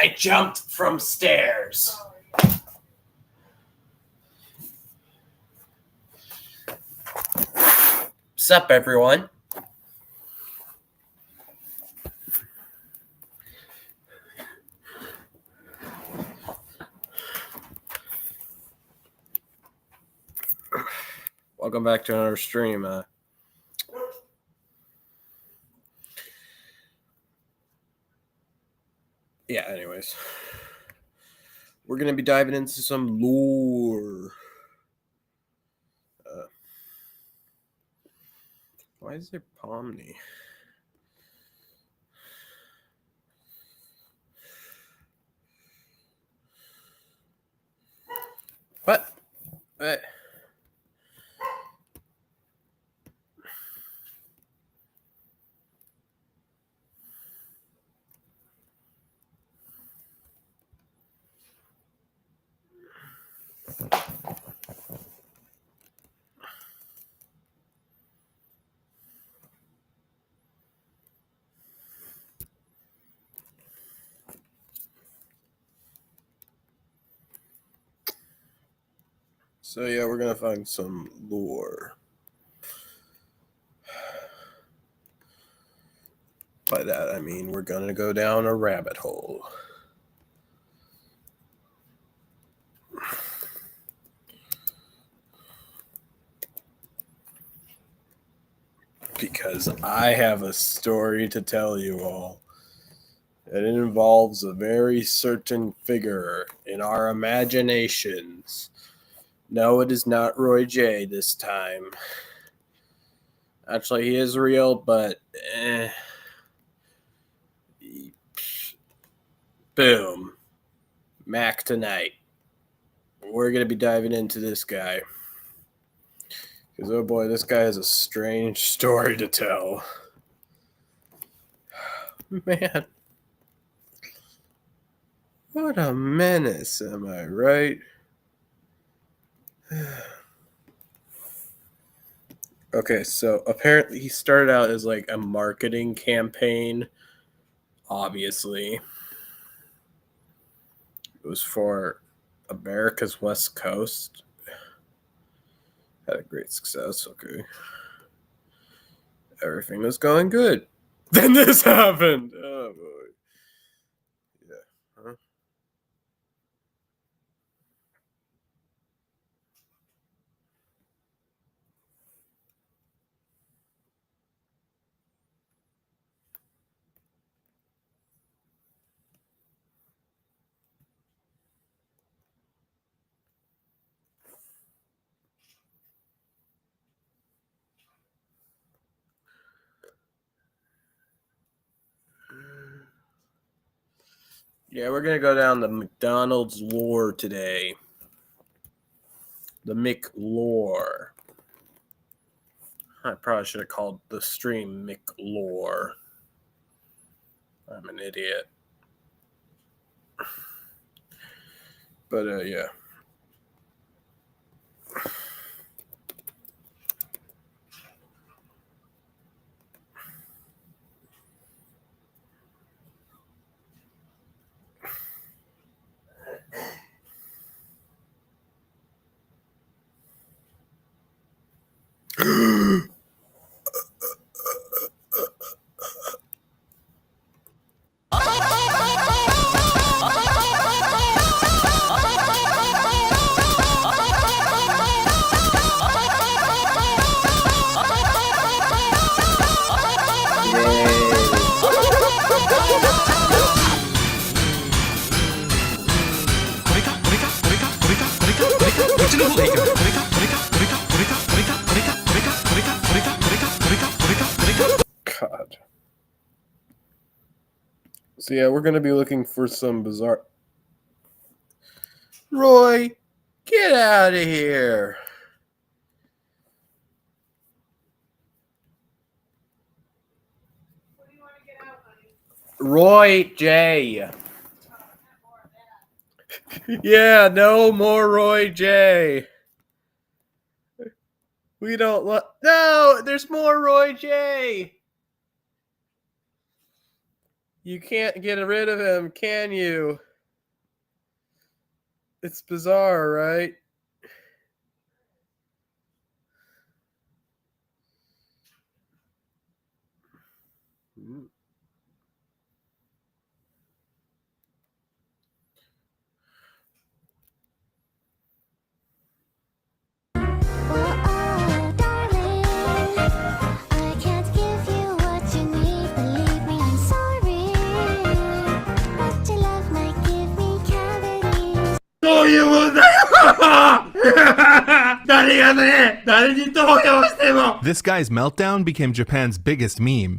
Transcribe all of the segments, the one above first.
I jumped from stairs. Sup, everyone? Welcome back to another stream. Anyways. We're going to be diving into some lore. Why is there Pomni? What? So we're going to find some lore. By that, I mean we're going to go down a rabbit hole. Because I have a story to tell you all. And it involves a very certain figure in our imaginations. No, it is not Roy J this time. Actually, he is real, but boom. Mac tonight. We're going to be diving into this guy. Because, oh boy, this guy has a strange story to tell. Man. What a menace, am I right? Okay, so apparently he started out as like a marketing campaign. Obviously. It was for America's West Coast. Had a great success, okay. Everything was going good. Then this happened! Oh, boy. Yeah. Huh? Yeah, we're going to go down the McDonald's lore today. The Mick lore. I probably should have called the stream Mick lore. I'm an idiot. But, yeah. God. So yeah, we're going to be looking for some bizarre... Roy, get out of here. What do you want to get out, honey? Roy J. Yeah, no more Roy J. We don't want... No, there's more Roy J. You can't get rid of him, can you? It's bizarre, right? This guy's meltdown became Japan's biggest meme.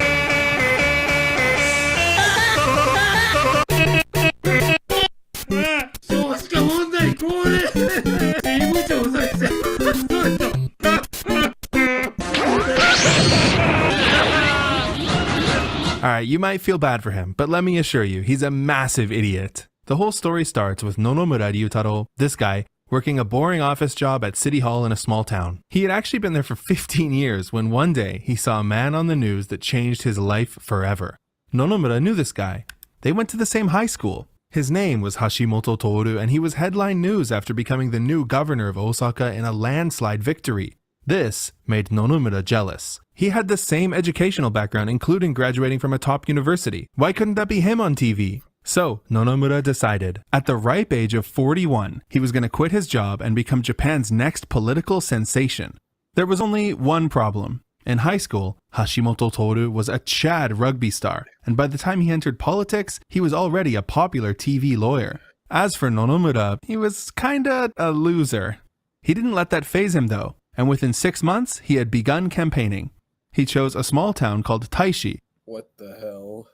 Alright, you might feel bad for him, but let me assure you, he's a massive idiot. The whole story starts with Nonomura Ryutaro, this guy, working a boring office job at City Hall in a small town. He had actually been there for 15 years when one day he saw a man on the news that changed his life forever. Nonomura knew this guy. They went to the same high school. His name was Hashimoto Toru, and he was headline news after becoming the new governor of Osaka in a landslide victory. This made Nonomura jealous. He had the same educational background, including graduating from a top university. Why couldn't that be him on TV? So, Nonomura decided, at the ripe age of 41, he was going to quit his job and become Japan's next political sensation. There was only one problem. In high school, Hashimoto Toru was a Chad rugby star, and by the time he entered politics, he was already a popular TV lawyer. As for Nonomura, he was kinda a loser. He didn't let that faze him though, and within 6 months, he had begun campaigning. He chose a small town called Taishi. What the hell?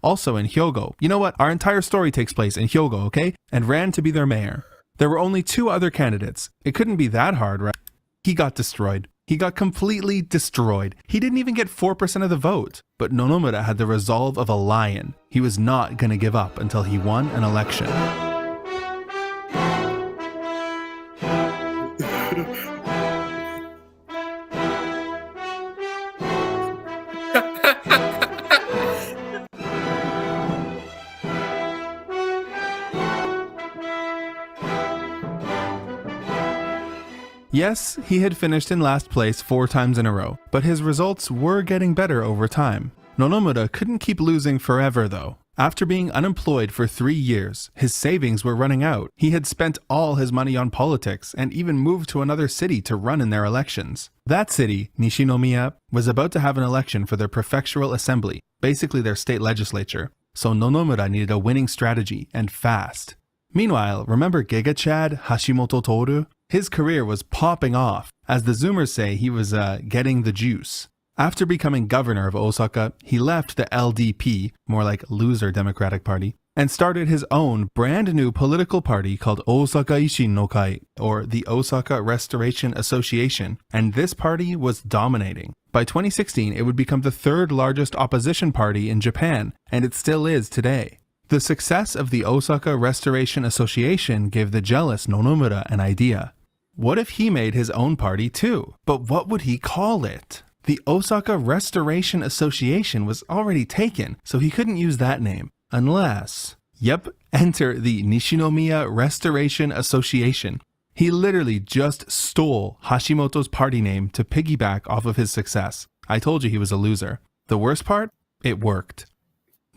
Also in Hyogo. You know what? Our entire story takes place in Hyogo, okay? And ran to be their mayor. There were only 2 other candidates. It couldn't be that hard, right? He got destroyed. He got completely destroyed. He didn't even get 4% of the vote. But Nonomura had the resolve of a lion. He was not going to give up until he won an election. Yes, he had finished in last place 4 times in a row, but his results were getting better over time. Nonomura couldn't keep losing forever though. After being unemployed for 3 years, his savings were running out. He had spent all his money on politics and even moved to another city to run in their elections. That city, Nishinomiya, was about to have an election for their prefectural assembly, basically their state legislature, so Nonomura needed a winning strategy, and fast. Meanwhile, remember Giga Chad Hashimoto Toru? His career was popping off. As the Zoomers say, he was getting the juice. After becoming governor of Osaka, he left the LDP, more like Loser Democratic Party, and started his own brand new political party called Osaka Ishin no Kai, or the Osaka Restoration Association, and this party was dominating. By 2016, it would become the 3rd largest opposition party in Japan, and it still is today. The success of the Osaka Restoration Association gave the jealous Nonomura an idea. What if he made his own party too? But what would he call it? The Osaka Restoration Association was already taken, so he couldn't use that name. Unless... Yep, enter the Nishinomiya Restoration Association. He literally just stole Hashimoto's party name to piggyback off of his success. I told you he was a loser. The worst part? It worked.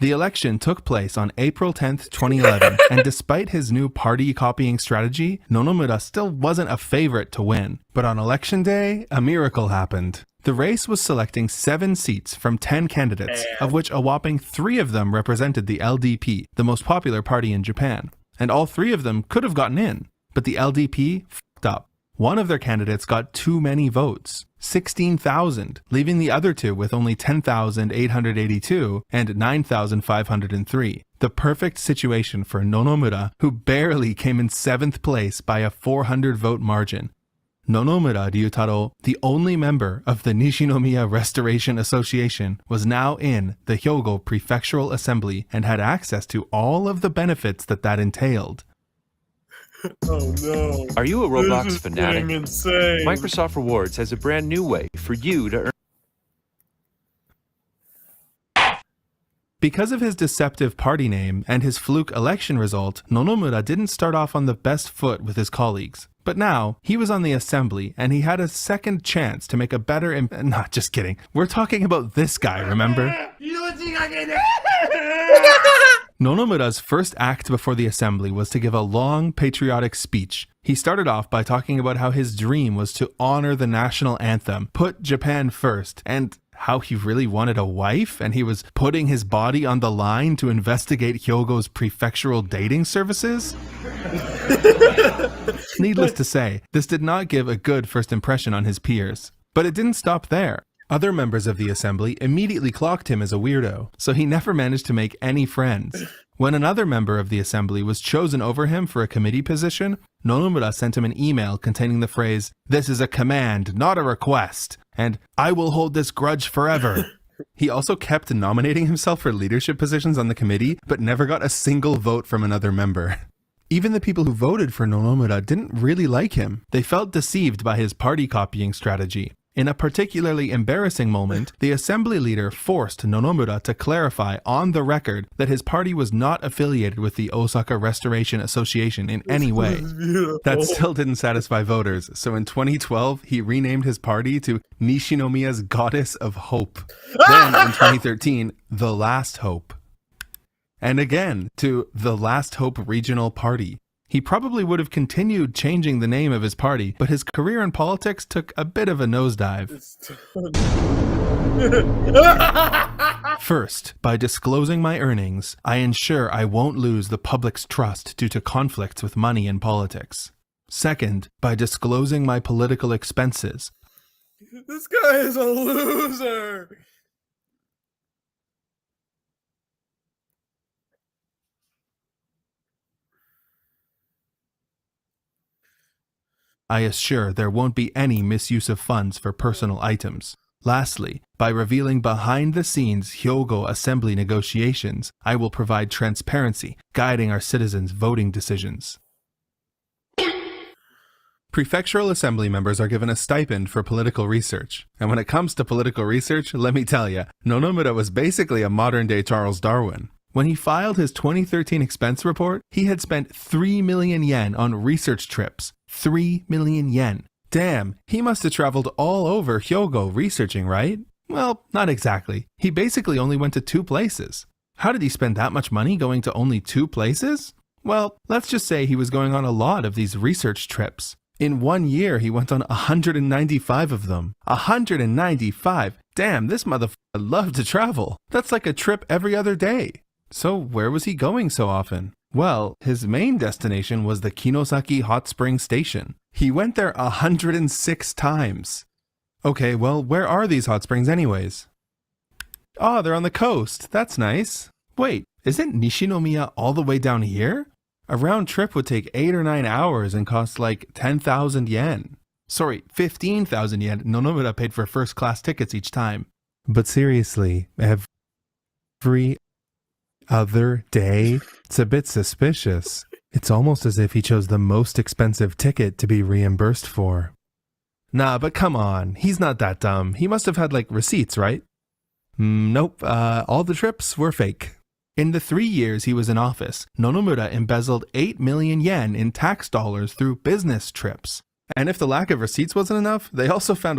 The election took place on April 10th, 2011, and despite his new party copying strategy, Nonomura still wasn't a favorite to win. But on election day, a miracle happened. The race was selecting 7 seats from 10 candidates, of which a whopping 3 of them represented the LDP, the most popular party in Japan. And all 3 of them could have gotten in, but the LDP f***ed up. One of their candidates got too many votes, 16,000, leaving the other 2 with only 10,882 and 9,503. The perfect situation for Nonomura, who barely came in 7th place by a 400-vote margin. Nonomura Ryutaro, the only member of the Nishinomiya Restoration Association, was now in the Hyogo Prefectural Assembly and had access to all of the benefits that entailed. Oh no. Are you a Roblox This is fanatic? getting insane. Microsoft Rewards has a brand new way for you to earn. Because of his deceptive party name and his fluke election result, Nonomura didn't start off on the best foot with his colleagues. But now, he was on the assembly and he had a second chance to make a better Not, just kidding. We're talking about this guy, remember? Nonomura's first act before the assembly was to give a long, patriotic speech. He started off by talking about how his dream was to honor the national anthem, put Japan first, and how he really wanted a wife, and he was putting his body on the line to investigate Hyogo's prefectural dating services? Needless to say, this did not give a good first impression on his peers. But it didn't stop there. Other members of the assembly immediately clocked him as a weirdo, so he never managed to make any friends. When another member of the assembly was chosen over him for a committee position, Nonomura sent him an email containing the phrase, "This is a command, not a request," and "I will hold this grudge forever." He also kept nominating himself for leadership positions on the committee, but never got a single vote from another member. Even the people who voted for Nonomura didn't really like him. They felt deceived by his party copying strategy. In a particularly embarrassing moment, the assembly leader forced Nonomura to clarify on the record that his party was not affiliated with the Osaka Restoration Association in any way. That still didn't satisfy voters, so in 2012, he renamed his party to Nishinomiya's Goddess of Hope. Then, in 2013, The Last Hope. And again, to The Last Hope Regional Party. He probably would have continued changing the name of his party, but his career in politics took a bit of a nosedive. First, by disclosing my earnings, I ensure I won't lose the public's trust due to conflicts with money in politics. Second, by disclosing my political expenses. This guy is a loser. I assure there won't be any misuse of funds for personal items. Lastly, by revealing behind-the-scenes Hyogo Assembly negotiations, I will provide transparency, guiding our citizens' voting decisions. Prefectural assembly members are given a stipend for political research. And when it comes to political research, let me tell you, Nonomura was basically a modern-day Charles Darwin. When he filed his 2013 expense report, he had spent 3 million yen on research trips. 3 million yen. Damn, he must have traveled all over Hyogo researching, right? Well, not exactly. He basically only went to 2 places. How did he spend that much money going to only 2 places? Well, let's just say he was going on a lot of these research trips. In 1 year, he went on 195 of them. 195! Damn, this motherfucker loved to travel. That's like a trip every other day. So where was he going so often? Well, his main destination was the Kinosaki Hot Spring Station. He went there 106 times. Okay, well, where are these hot springs anyways? Oh, they're on the coast. That's nice. Wait, isn't Nishinomiya all the way down here? A round trip would take 8 or 9 hours and cost like 10,000 yen. Sorry, 15,000 yen. Nonomura paid for first class tickets each time. But seriously, every other day? It's a bit suspicious. It's almost as if he chose the most expensive ticket to be reimbursed for. Nah, but come on, he's not that dumb. He must have had like receipts, right? Nope, all the trips were fake. In the 3 years he was in office, Nonomura embezzled 8 million yen in tax dollars through business trips. And if the lack of receipts wasn't enough, they also found